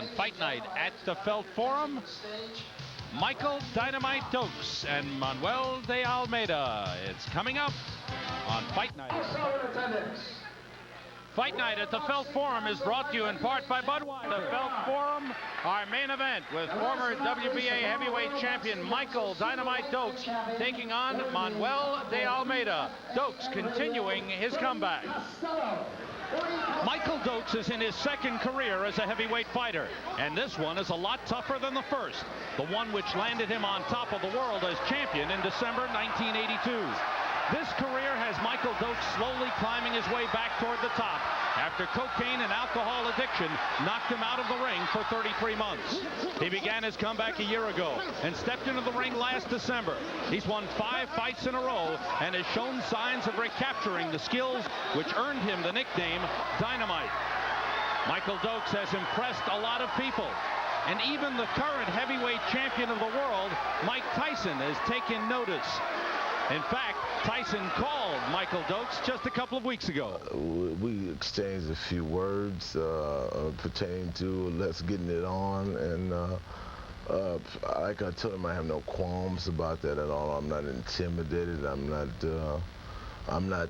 on Fight Night at the Felt Forum. Michael Dynamite Dokes and Manuel De Almeida. It's coming up on Fight Night. Fight Night at the Felt Forum is brought to you in part by Budweiser. The Felt Forum, our main event with former WBA heavyweight champion Michael Dynamite Dokes taking on Manuel De Almeida. Dokes continuing his comeback. Michael Dokes is in his second career as a heavyweight fighter, and this one is a lot tougher than the first, the one which landed him on top of the world as champion in December 1982. This career has Michael Dokes slowly climbing his way back toward the top after cocaine and alcohol addiction knocked him out of the ring for 33 months. He began his comeback a year ago and stepped into the ring last December. He's won 5 fights in a row and has shown signs of recapturing the skills which earned him the nickname Dynamite. Michael Dokes has impressed a lot of people, and even the current heavyweight champion of the world, Mike Tyson, has taken notice. In fact, Tyson called Michael Dokes just a couple of weeks ago. We exchanged a few words pertaining to let's getting it on, and like I told him, I have no qualms about that at all. I'm not intimidated. I'm not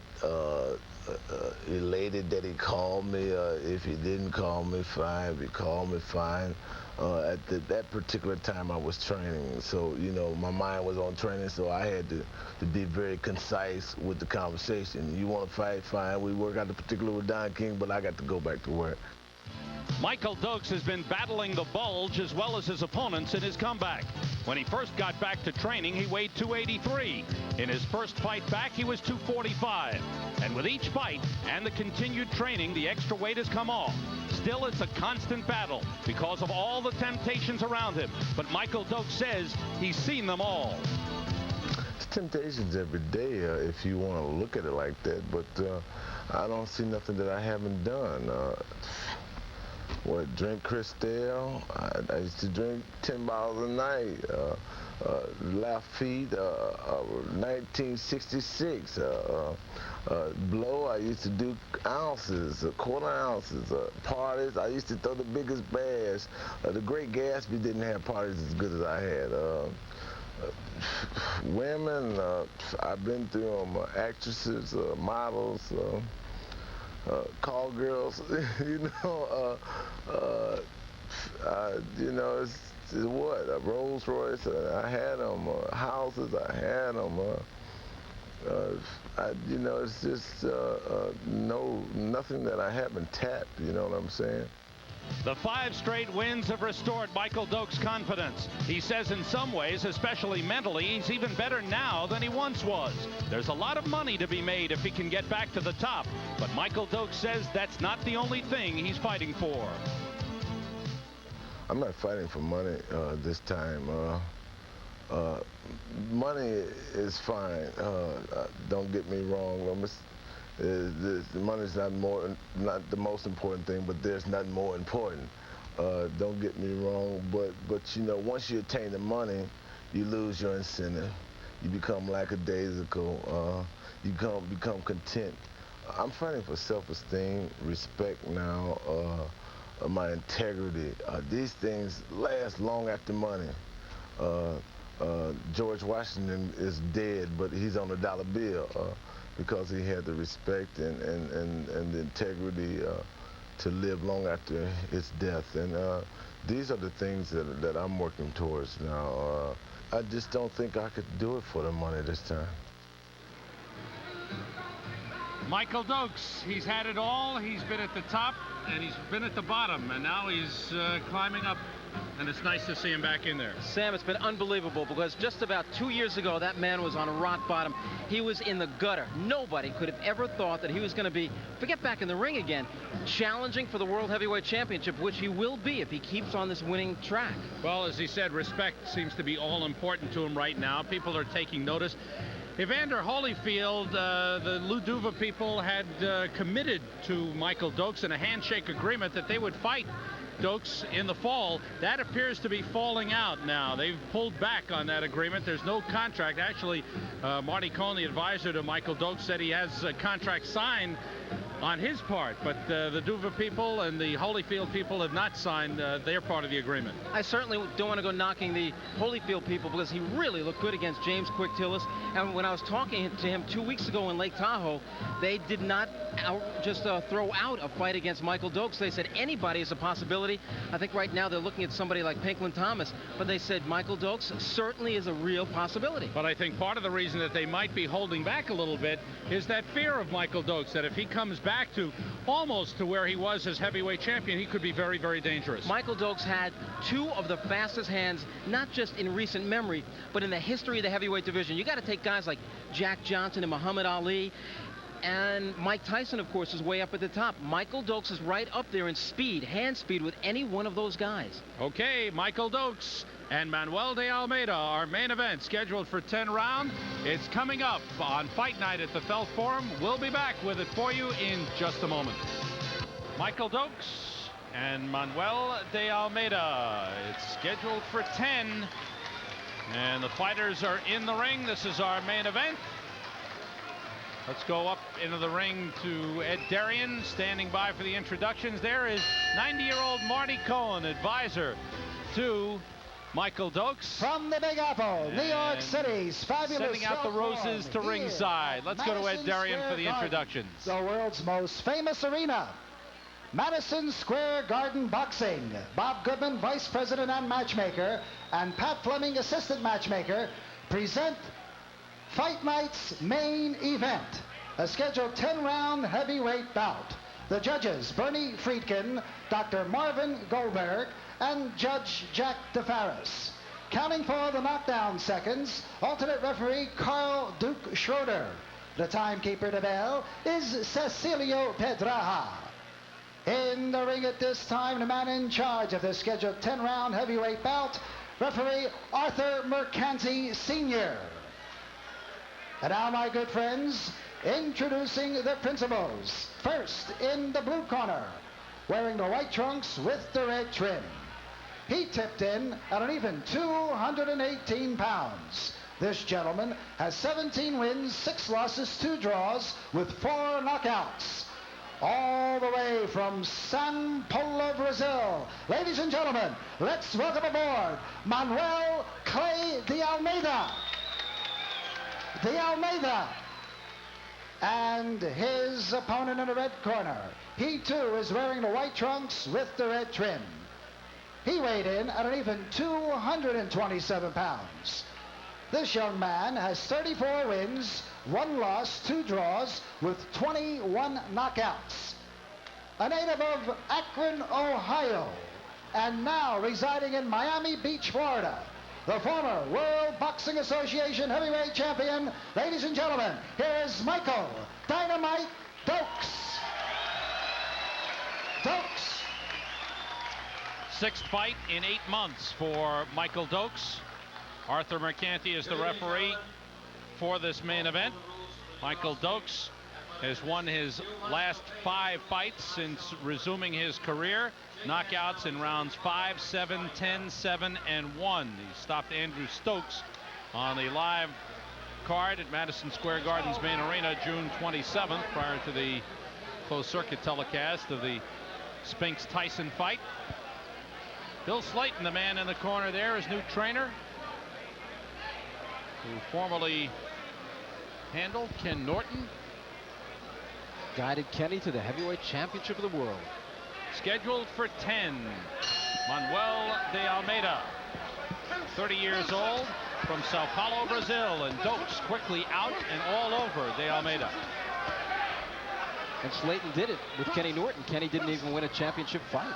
elated that he called me. If he didn't call me, fine. If he called me, fine. At that particular time, I was training, so you know my mind was on training, so I had to be very concise with the conversation. You want to fight, fine. We work out the particular with Don King, but I got to go back to work. Michael Dokes has been battling the bulge as well as his opponents in his comeback. When he first got back to training, he weighed 283. In his first fight back, he was 245. And with each fight and the continued training, the extra weight has come off. Still, it's a constant battle because of all the temptations around him. But Michael Dokes says he's seen them all. It's temptations every day if you want to look at it like that. But I don't see nothing that I haven't done. Drink Cristal. I used to drink 10 bottles a night. Lafitte, 1966. Blow, I used to do ounces, quarter ounces. Parties, I used to throw the biggest bash. The Great Gatsby didn't have parties as good as I had. Women, I've been through them. Actresses, models. Call girls, you know, it's what, a Rolls Royce, I had them, houses, I had them, you know, it's just nothing that I haven't tapped, you know what I'm saying? The 5 straight wins have restored Michael Dokes' confidence. He says in some ways, especially mentally, he's even better now than he once was. There's a lot of money to be made if he can get back to the top, but Michael Dokes says that's not the only thing he's fighting for. I'm not fighting for money this time. Money is fine. Don't get me wrong. The money's not the most important thing, but there's nothing more important. Don't get me wrong, but you know, once you attain the money, you lose your incentive. You become lackadaisical. You become content. I'm fighting for self-esteem, respect now, my integrity. These things last long after money. George Washington is dead, but he's on a dollar bill. Because he had the respect and the integrity to live long after his death. And these are the things that I'm working towards now. I just don't think I could do it for the money this time. Michael Dokes, he's had it all. He's been at the top and he's been at the bottom, and now he's climbing up. And it's nice to see him back in there. Sam, it's been unbelievable because just about 2 years ago, that man was on a rock bottom. He was in the gutter. Nobody could have ever thought that he was going to be, get back in the ring again, challenging for the World Heavyweight Championship, which he will be if he keeps on this winning track. Well, as he said, respect seems to be all important to him right now. People are taking notice. Evander Holyfield, the Luduva people had committed to Michael Dokes in a handshake agreement that they would fight Dokes in the fall. That appears to be falling out now. They've pulled back on that agreement. There's no contract. Actually, Marty Cohn, the advisor to Michael Dokes, said he has a contract signed on his part, but the Duva people and the Holyfield people have not signed their part of the agreement. I certainly don't want to go knocking the Holyfield people, because he really looked good against James Quick Tillis. And when I was talking to him 2 weeks ago in Lake Tahoe, they did not just throw out a fight against Michael Dokes. They said anybody is a possibility. I think right now they're looking at somebody like Pinklin Thomas, but they said Michael Dokes certainly is a real possibility. But I think part of the reason that they might be holding back a little bit is that fear of Michael Dokes, that if he comes back to almost to where he was as heavyweight champion, he could be very, very dangerous. Michael Dokes had two of the fastest hands, not just in recent memory, but in the history of the heavyweight division. You got to take guys like Jack Johnson and Muhammad Ali. And Mike Tyson, of course, is way up at the top. Michael Dokes is right up there in speed, hand speed, with any one of those guys. Okay, Michael Dokes and Manuel De Almeida, our main event, scheduled for 10 rounds. It's coming up on Fight Night at the Felt Forum. We'll be back with it for you in just a moment. Michael Dokes and Manuel De Almeida. It's scheduled for 10. And the fighters are in the ring. This is our main event. Let's go up into the ring to Ed Darien, standing by for the introductions. There is 90-year-old Marty Cohen, advisor to Michael Dokes. From the Big Apple, New York City's fabulous. Sending out the roses to ringside. Let's go to Ed Darien for the introductions. The world's most famous arena. Madison Square Garden Boxing. Bob Goodman, vice president and matchmaker, and Pat Fleming, assistant matchmaker, present Fight Night's main event, a scheduled 10-round heavyweight bout. The judges, Bernie Friedkin, Dr. Marvin Goldberg, and Judge Jack DeFaris. Counting for the knockdown seconds, alternate referee Carl Duke Schroeder. The timekeeper to bell is Cecilio Pedraja. In the ring at this time, the man in charge of the scheduled 10-round heavyweight bout, referee Arthur Mercanti Sr. And now, my good friends, introducing the principals. First, in the blue corner, wearing the white trunks with the red trim. He tipped in at an even 218 pounds. This gentleman has 17 wins, 6 losses, 2 draws, with 4 knockouts. All the way from Sao Paulo, Brazil. Ladies and gentlemen, let's welcome aboard Manuel Clay De Almeida. De Almeida. And his opponent in the red corner. He too is wearing the white trunks with the red trim. He weighed in at an even 227 pounds. This young man has 34 wins, 1 loss, 2 draws, with 21 knockouts. A native of Akron, Ohio, and now residing in Miami Beach, Florida. The former World Boxing Association heavyweight champion. Ladies and gentlemen, here is Michael Dynamite Dokes. Dokes. 6th fight in 8 months for Michael Dokes. Arthur Mercanti is the referee for this main event. Michael Dokes has won his last 5 fights since resuming his career. Knockouts in rounds 5, 7, 10, 7, and 1. He stopped Andrew Stokes on the live card at Madison Square Garden's main arena June 27th, prior to the closed circuit telecast of the Spinks Tyson fight. Bill Slayton, the man in the corner there, his new trainer, who formerly handled Ken Norton. Guided Kenny to the heavyweight championship of the world. Scheduled for 10, Manuel De Almeida, 30 years old, from Sao Paulo, Brazil, and Dokes quickly out and all over De Almeida. And Slayton did it with Kenny Norton. Kenny didn't even win a championship fight.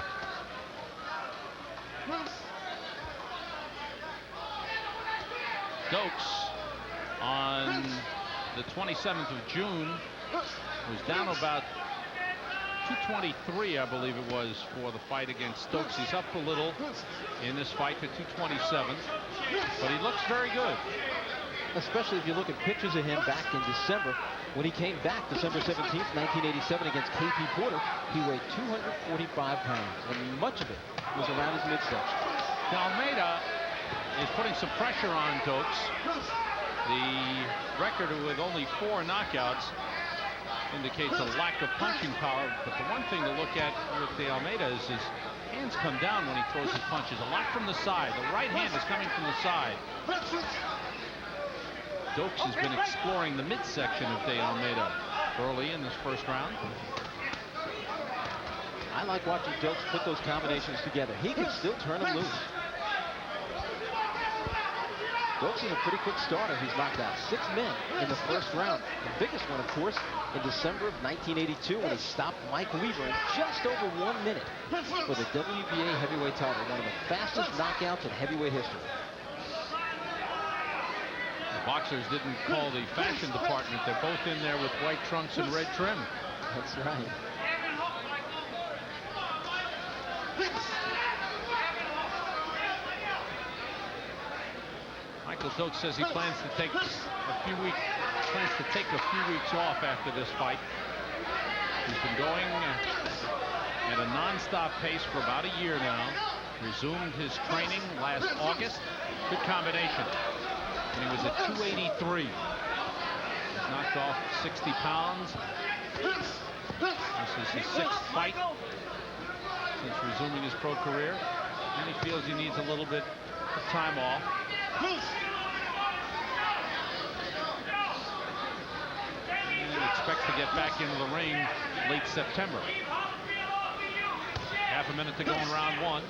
Dokes on the 27th of June was down about 223, I believe it was, for the fight against Stokes. He's up a little in this fight to 227, but he looks very good. Especially if you look at pictures of him back in December, when he came back December 17th, 1987 against KP Porter. He weighed 245 pounds, and much of it was around his midsection. De Almeida is putting some pressure on Dokes. The record with only 4 knockouts indicates a lack of punching power. But the one thing to look at with De Almeida is his hands come down when he throws his punches. A lot from the side. The right hand is coming from the side. Dokes has been exploring the midsection of De Almeida early in this first round. I like watching Dokes put those combinations together. He can still turn them loose. Dokes is a pretty quick starter. He's knocked out 6 men in the first round. The biggest one, of course, in December of 1982 when he stopped Mike Weaver in just over 1 minute for the WBA heavyweight title. One of the fastest knockouts in heavyweight history. The boxers didn't call the fashion department. They're both in there with white trunks and red trim. That's right. Michael Dokes says he plans to take a few weeks off after this fight. He's been going at a non-stop pace for about a year now. Resumed his training last August. Good combination. And he was at 283. He's knocked off 60 pounds. This is his 6th fight since resuming his pro career. And he feels he needs a little bit of time off. He expects to get back into the ring late September. Half a minute to go in round 1.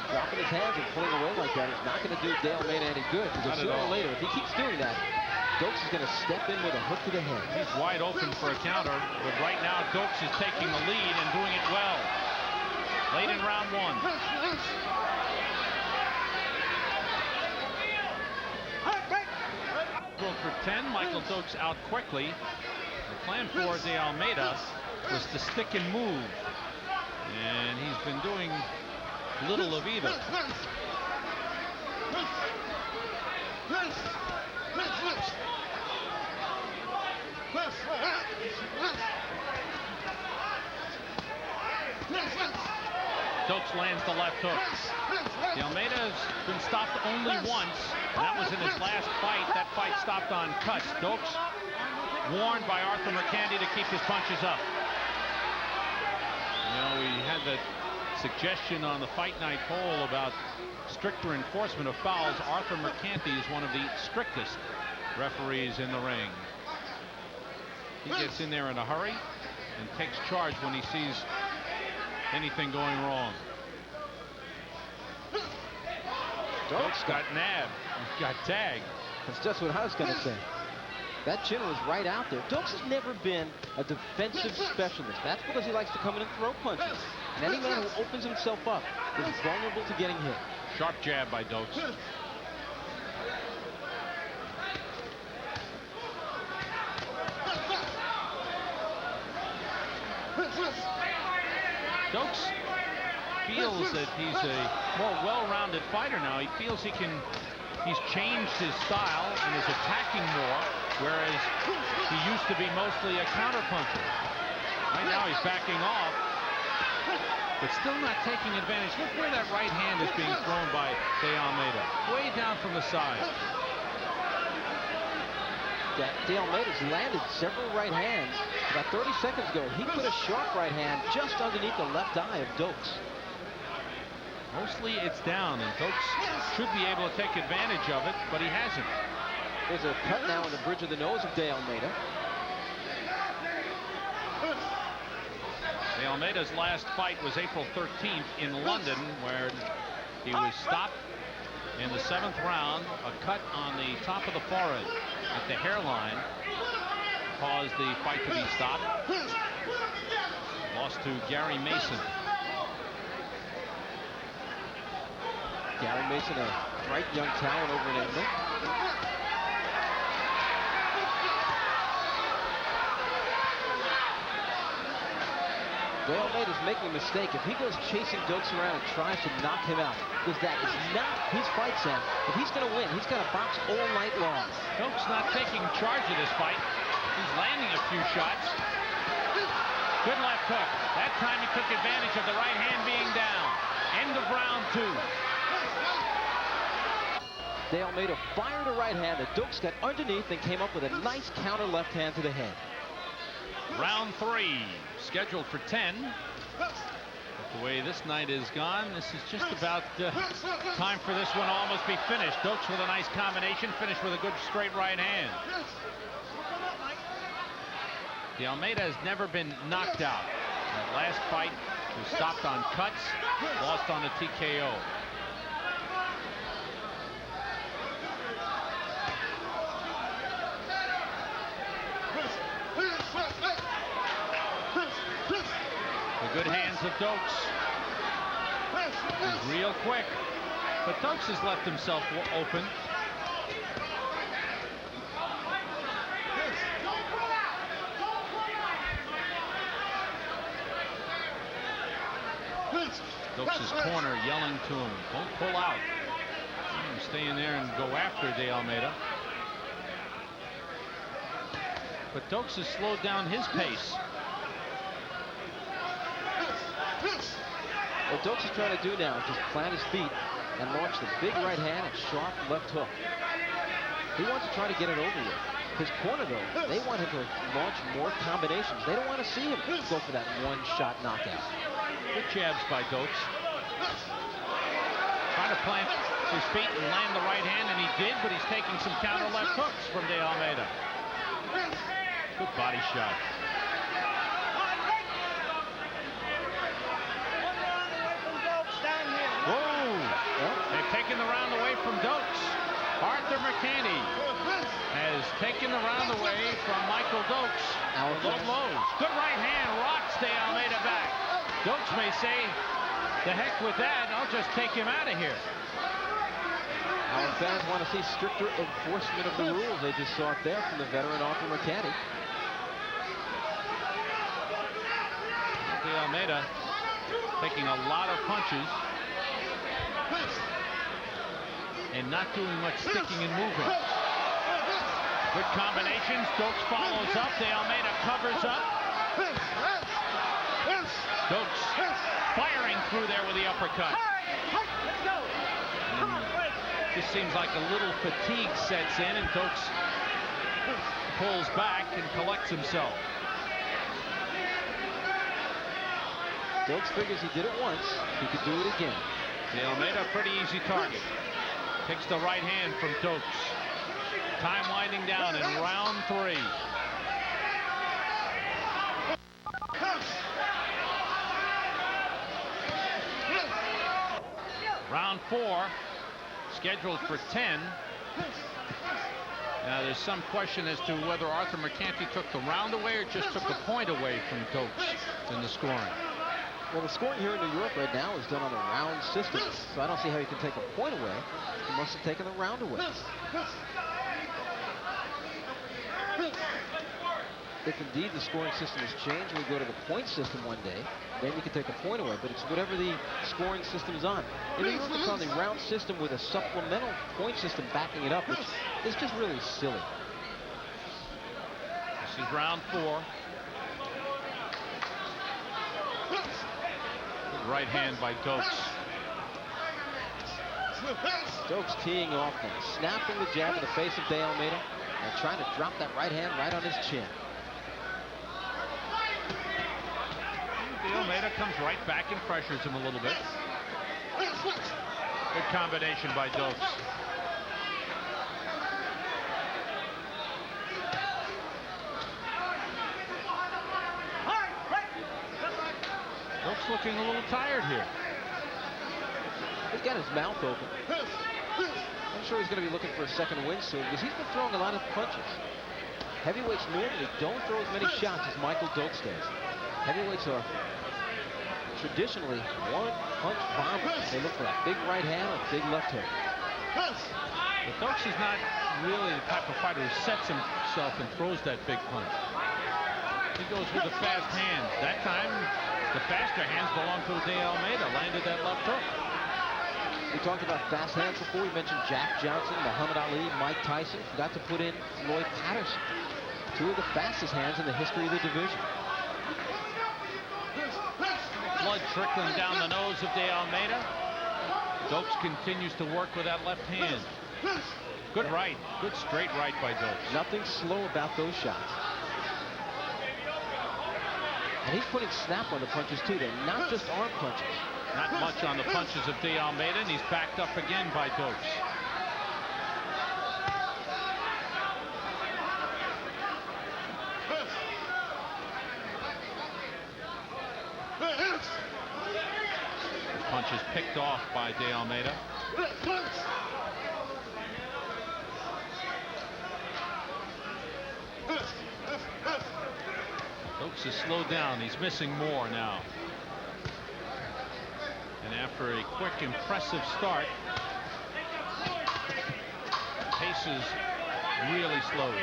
Dropping his hands and pulling away like that is not going to do De Almeida any good, because sooner or later, if he keeps doing that, Dokes is going to step in with a hook to the head. He's wide open for a counter, but right now Dokes is taking the lead and doing it well. Late in round 1. For 10, Michael Dokes out quickly. The plan for De Almeida was to stick and move, and he's been doing little of either. Dokes lands the left hook. De Almeida has been stopped only once, and that was in his last fight. That fight stopped on cuts. Dokes warned by Arthur Mercanti to keep his punches up. You know, we had that suggestion on the Fight Night poll about stricter enforcement of fouls. Arthur Mercanti is one of the strictest referees in the ring. He gets in there in a hurry and takes charge when he sees anything going wrong. Dokes got nabbed. He's got tagged. That's just what I was going to say. That chin was right out there. Dokes has never been a defensive specialist. That's because he likes to come in and throw punches. And any man who opens himself up is vulnerable to getting hit. Sharp jab by Dokes. Dokes feels that he's a more well-rounded fighter now. He feels he's changed his style and is attacking more, whereas he used to be mostly a counterpuncher. Right now he's backing off, but still not taking advantage. Look where that right hand is being thrown by De Almeida, way down from the side. De Almeida's landed several right hands. About 30 seconds ago, he put a sharp right hand just underneath the left eye of Dokes. Mostly it's down, and Dokes should be able to take advantage of it, but he hasn't. There's a cut now on the bridge of the nose of De Almeida. De Almeida's last fight was April 13th in London, where he was stopped in the 7th round. A cut on the top of the forehead at the hairline caused the fight to be stopped. Lost to Gary Mason. Gary Mason, a bright young talent over in England. De Almeida's making a mistake. If he goes chasing Dokes around and tries to knock him out, because that is not his fight, Sam. If he's going to win, he's got to box all night long. Dokes not taking charge of this fight. He's landing a few shots. Good left hook. That time he took advantage of the right hand being down. End of round 2. De Almeida fired a right hand that Dokes got underneath and came up with a nice counter left hand to the head. Round 3, scheduled for 10. But the way this night is gone, this is just about time for this one to almost be finished. Dokes with a nice combination, finished with a good straight right hand. De Almeida has never been knocked out. That last fight was stopped on cuts, lost on a TKO. The good hands of Dokes. He's real quick, but Dokes has left himself open. Dokes' corner yelling to him, don't pull out. Stay in there and go after De Almeida. But Dokes has slowed down his pace. What Dokes is trying to do now is just plant his feet and launch the big right hand and sharp left hook. He wants to try to get it over with. His corner, though, they want him to launch more combinations. They don't want to see him go for that one-shot knockout. Good jabs by Dokes. Trying to plant his feet and land the right hand, and he did, but he's taking some counter left hooks from De Almeida. Good body shot. Whoa! They've taken the round away from Dokes. Arthur Mercante has taken the round away from Michael Dokes. Low blows. Good right hand rocks De Almeida back. Dokes may say, the heck with that, I'll just take him out of here. Our fans want to see stricter enforcement of the rules. They just saw it there from the veteran Arthur Mercante. De Almeida taking a lot of punches and not doing much sticking and moving. Good combinations. Dokes follows up. De Almeida covers up. Dokes firing through there with the uppercut. Just seems like a little fatigue sets in, and Dokes pulls back and collects himself. Dokes figures he did it once, he could do it again. De Almeida, pretty easy target. Takes the right hand from Dokes. Time winding down in round 3. Round 4, scheduled for 10. Now there's some question as to whether Arthur Mercante took the round away or just took the point away from Dokes in the scoring. Well, the scoring here in New York right now is done on a round system, so I don't see how he can take a point away. He must have taken the round away. If indeed the scoring system has changed, we go to the point system one day, then you can take a point away, but it's whatever the scoring system is on. In New York, it's on the round system with a supplemental point system backing it up, which is just really silly. This is round 4. Right hand by Dokes. Dokes teeing off and snapping the jab in the face of De Almeida and trying to drop that right hand right on his chin. De Almeida comes right back and pressures him a little bit. Good combination by Dokes. Dokes looking a little tired here. He's got his mouth open. I'm sure he's going to be looking for a second win soon because he's been throwing a lot of punches. Heavyweights normally don't throw as many shots as Michael Dokes does. Heavyweights are traditionally one-punch bombers. They look for that big right hand or big left hook. But Dokes is not really the type of fighter who sets himself and throws that big punch. He goes with the fast hands. That time, the faster hands belong to De Almeida. Landed that left hook. We talked about fast hands before. We mentioned Jack Johnson, Muhammad Ali, Mike Tyson. Forgot to put in Floyd Patterson. Two of the fastest hands in the history of the division. Floyd trickling down the nose of De Almeida. Dokes continues to work with that left hand. Good right. Good straight right by Dokes. Nothing slow about those shots. And he's putting snap on the punches too. They're not just arm punches. Not much on the punches of De Almeida, and he's backed up again by Dokes. Punches picked off by De Almeida. Dokes is slowed down. He's missing more now. And after a quick, impressive start, pace is really slowed.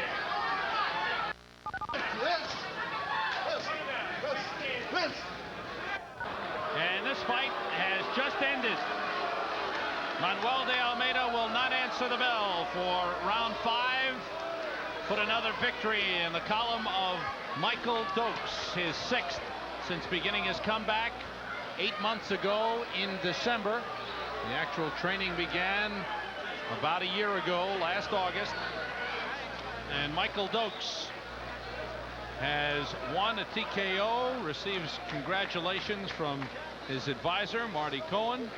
And this fight has just ended. Manuel De Almeida will not answer the bell for round 5. Put another victory in the column of Michael Dokes, his 6th since beginning his comeback 8 months ago in December. The actual training began about a year ago, last August. And Michael Dokes has won a TKO, receives congratulations from his advisor, Marty Cohen.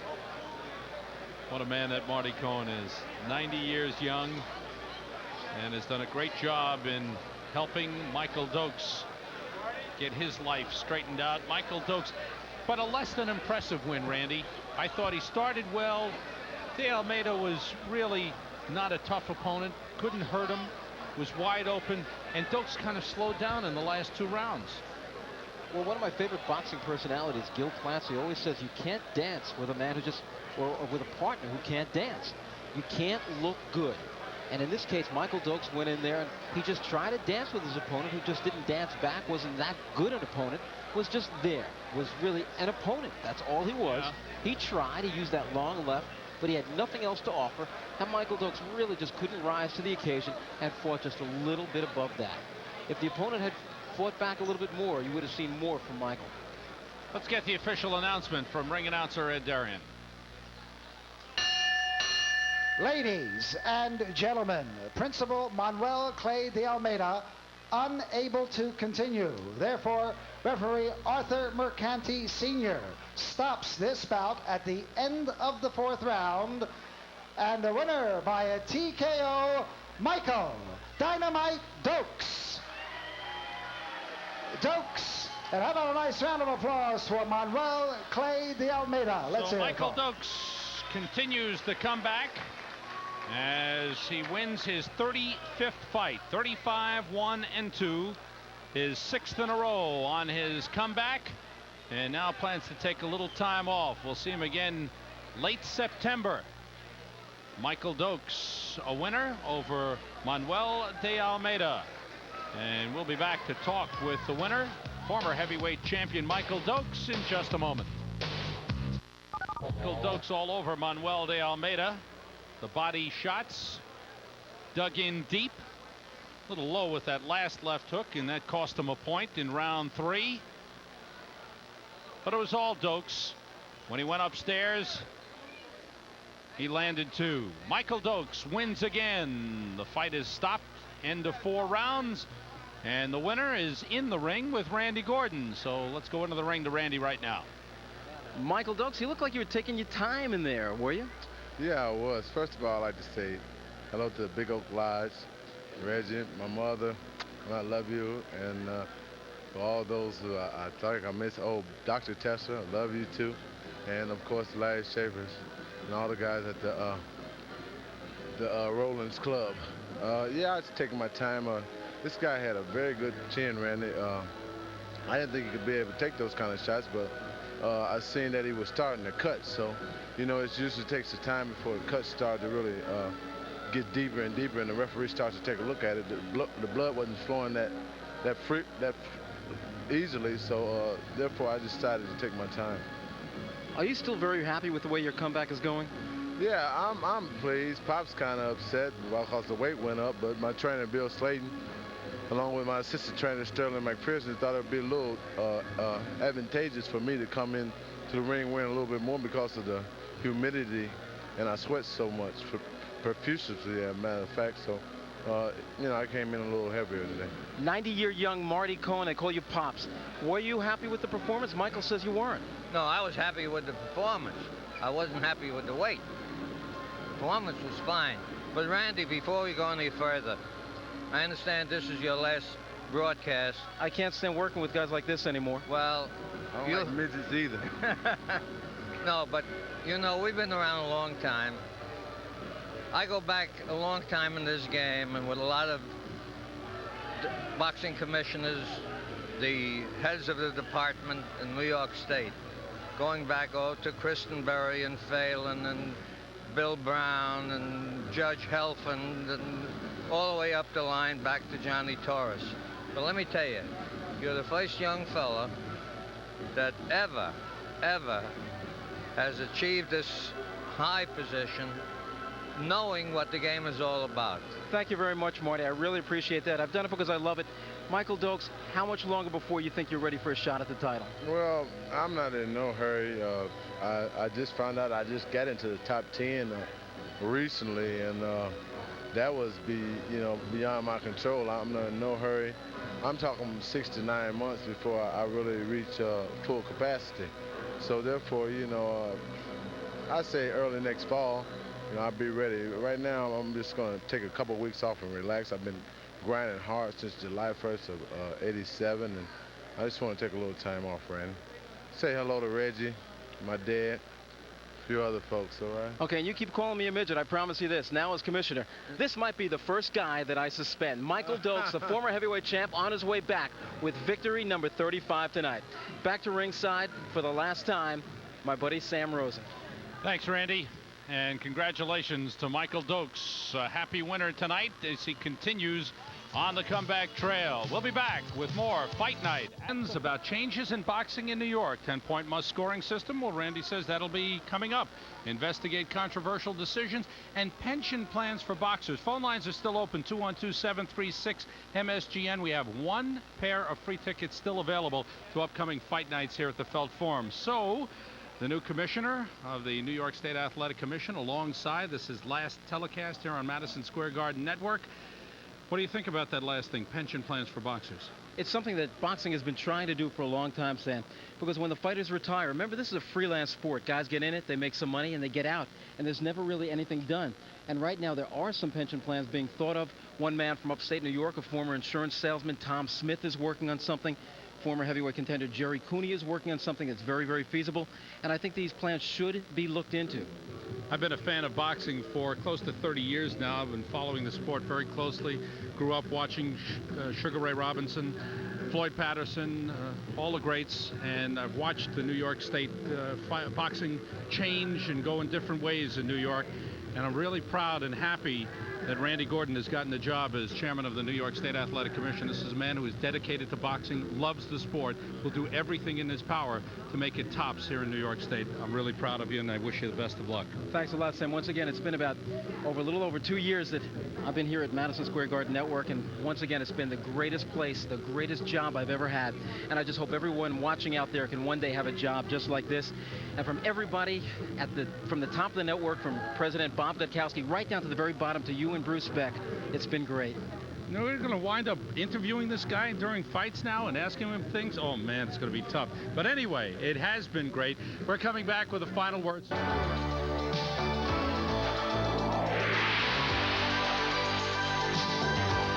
What a man that Marty Cohen is. 90 years young, and has done a great job in helping Michael Dokes get his life straightened out. Michael Dokes, but a less than impressive win, Randy. I thought he started well. De Almeida was really not a tough opponent, couldn't hurt him, was wide open, and Dokes kind of slowed down in the last 2 rounds. Well, one of my favorite boxing personalities, Gil Clancy, always says you can't dance with a man who just, or with a partner who can't dance. You can't look good. And in this case, Michael Dokes went in there and he just tried to dance with his opponent, who just didn't dance back, wasn't that good an opponent, was just there, was really an opponent. That's all he was. Yeah. He tried, he used that long left, but he had nothing else to offer. And Michael Dokes really just couldn't rise to the occasion and fought just a little bit above that. If the opponent had fought back a little bit more, you would have seen more from Michael. Let's get the official announcement from ring announcer Ed Darian. Ladies and gentlemen, Principal Manuel Clay De Almeida unable to continue. Therefore, referee Arthur Mercanti Sr. stops this bout at the end of the 4th round. And the winner by a TKO, Michael Dynamite Dokes. Dokes. And how about a nice round of applause for Manuel Clay De Almeida. Let's hear Michael it. Dokes continues the comeback as he wins his 35th fight, 35-1-2, his 6th in a row on his comeback, and now plans to take a little time off. We'll see him again late September. Michael Dokes, a winner over Manuel De Almeida. And we'll be back to talk with the winner, former heavyweight champion Michael Dokes, in just a moment. Michael Dokes all over Manuel De Almeida. The body shots dug in deep, a little low with that last left hook, and that cost him a point in round 3. But it was all Dokes. When he went upstairs, he landed 2. Michael Dokes wins again. The fight is stopped. End of 4 rounds. And the winner is in the ring with Randy Gordon. So let's go into the ring to Randy right now. Michael Dokes, you look like you were taking your time in there, were you? Yeah, I was. First of all, I'd like to say hello to the Big Oak Lodge, Reggie, my mother, and I love you. And for all those who I think I miss, Dr. Tessa, I love you too. And of course, Larry Schaefer and all the guys at the Rollins Club. Yeah, I was taking my time. This guy had a very good chin, Randy. I didn't think he could be able to take those kind of shots, but I seen that he was starting to cut. So, you know, it usually takes the time before the cuts start to really get deeper and deeper, and the referee starts to take a look at it. The blood wasn't flowing that easily, so therefore I decided to take my time. Are you still very happy with the way your comeback is going? Yeah, I'm pleased. Pop's kind of upset because the weight went up, but my trainer, Bill Slayton, along with my assistant trainer, Sterling McPherson, thought it would be a little advantageous for me to come in to the ring weighing a little bit more because of the humidity, and I sweat so much profusely, as a matter of fact. So, you know, I came in a little heavier today. 90-year young Marty Cohen, they call you Pops. Were you happy with the performance? Michael says you weren't. No, I was happy with the performance. I wasn't happy with the weight. Performance was fine. But Randy, before we go any further, I understand this is your last broadcast. I can't stand working with guys like this anymore. Well, I don't like midgets either. no, but you know, we've been around a long time. I go back a long time in this game, and with a lot of boxing commissioners, the heads of the department in New York State, going back to Christenberry and Phelan and Bill Brown and Judge Helfand and all the way up the line back to Johnny Torres. But let me tell you, you're the first young fella that ever has achieved this high position, knowing what the game is all about. Thank you very much, Marty. I really appreciate that. I've done it because I love it. Michael Dokes, how much longer before you think you're ready for a shot at the title? Well, I'm not in no hurry. I just found out I just got into the top 10 recently, and that was beyond my control. I'm not in no hurry. I'm talking 6 to 9 months before I really reach full capacity. So therefore, you know, I say early next fall, you know, I'll be ready. Right now, I'm just going to take a couple of weeks off and relax. I've been grinding hard since July 1st of '87, and I just want to take a little time off, Randy. Say hello to Reggie, my dad, a few other folks, all right? Okay, and you keep calling me a midget. I promise you this. Now as commissioner, this might be the first guy that I suspend. Michael Dokes, the former heavyweight champ, on his way back with victory number 35 tonight. Back to ringside for the last time, my buddy Sam Rosen. Thanks, Randy. And congratulations to Michael Dokes. A happy winner tonight as he continues on the comeback trail. We'll be back with more Fight Night. And about changes in boxing in New York. 10-point must scoring system. Well, Randy says that'll be coming up. Investigate controversial decisions and pension plans for boxers. Phone lines are still open. 212-736-MSGN. We have one pair of free tickets still available to upcoming fight nights here at the Felt Forum. So the new commissioner of the New York State Athletic Commission alongside. This is last telecast here on Madison Square Garden Network. What do you think about that last thing, pension plans for boxers? It's something that boxing has been trying to do for a long time, Sam, because when the fighters retire, remember, this is a freelance sport. Guys get in it, they make some money, and they get out, and there's never really anything done. And right now there are some pension plans being thought of. One man from upstate New York, a former insurance salesman, Tom Smith, is working on something. Former heavyweight contender Jerry Cooney is working on something that's very, very feasible, and I think these plans should be looked into. I've been a fan of boxing for close to 30 years now. I've been following the sport very closely. Grew up watching Sugar Ray Robinson, Floyd Patterson, all the greats, and I've watched the New York State boxing change and go in different ways in New York, and I'm really proud and happy that Randy Gordon has gotten the job as chairman of the New York State Athletic Commission. This is a man who is dedicated to boxing, loves the sport, will do everything in his power to make it tops here in New York State. I'm really proud of you, and I wish you the best of luck. Thanks a lot, Sam. Once again, it's been about a little over 2 years that I've been here at Madison Square Garden Network, and once again, it's been the greatest place, the greatest job I've ever had. And I just hope everyone watching out there can one day have a job just like this. And from everybody from the top of the network, from President Bob Gutkowski right down to the very bottom to you and Bruce Beck, it's been great. You know, we're going to wind up interviewing this guy during fights now and asking him things. Oh, man, it's going to be tough. But anyway, it has been great. We're coming back with the final words.